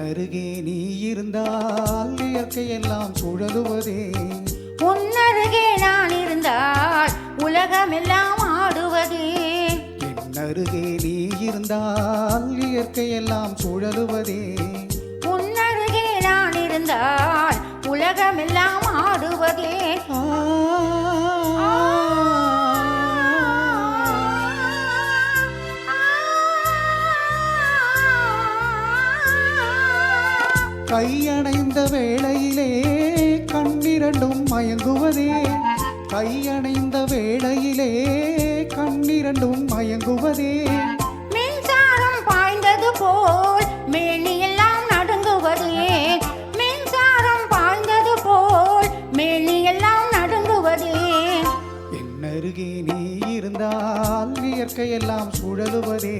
அருகே நீ இருந்தால் இயற்கையெல்லாம் சுழலுவதே. உன்னருகே நான் இருந்தால் உலகமெல்லாம் ஆடுவதே. என் அருகே நீ இருந்தால் இயற்கையெல்லாம் சுழலுவதே. உன்னருகே நான் இருந்தால் உலகமெல்லாம் ஆடுவதே. கையணைந்த வேளையிலே கண்ணிரண்டும் மயங்குவதே. கையணைந்த வேளையிலே கண்ணிரண்டும் மயங்குவதே. மின்சாரம் பாய்ந்தது போல் மேனியெல்லாம் நடுங்குவதே. மின்சாரம் பாய்ந்தது போல் மேனியெல்லாம் நடுங்குவதே. என் அருகே நீ இருந்தால் இயற்கையெல்லாம் சுழலுவதே.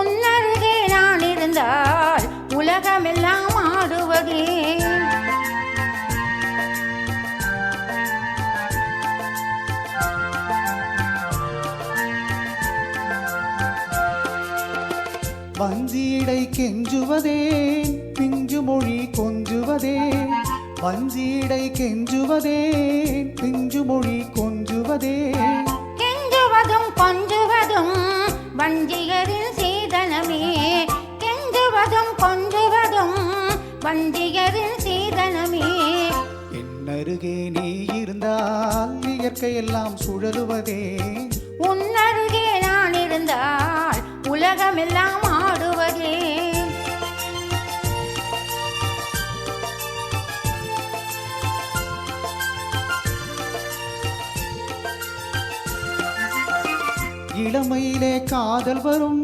உன்னருகே நான் இருந்தால் உலகமெல்லாம் ஆடுவதே. வஞ்சியடை கெஞ்சுவதே பிஞ்சு மொழி கொஞ்சுவதே. வஞ்சியடை கெஞ்சுவதே பிஞ்சு மொழி கொஞ்சுவதே. கெஞ்சுவதும் கொஞ்சுவதும் வஞ்சியரின் சீதனமே. கெஞ்சுவதும் கொஞ்சுவதும் வஞ்சியரின் சீதனமே. என் அருகே நீ இருந்தால் இயற்கையெல்லாம் சுழலுவதே. உன்னருகே நான் இருந்தால் உலகமெல்லாம் ஆடுவதே. இளமையிலே காதல் வரும்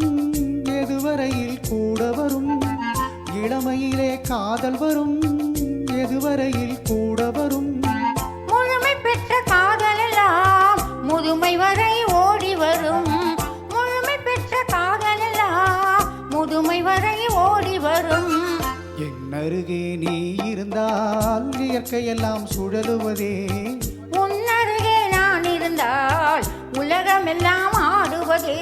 எதுவரையில் கூட வரும். இளமையிலே காதல் வரும் எதுவரையில் கூட வரும். முழுமை பெற்ற காதலெல்லாம் முதுமை வரை ஓடி வரும். முழுமை பெற்ற காதலெல்லாம் முதுமை வரை ஓடி வரும். என் அருகே நீ இருந்தால் இயற்கையெல்லாம் சுழலுவதே. உன்னருகே நான் இருந்தால் உலகமெல்லாம் ஆடுவதே.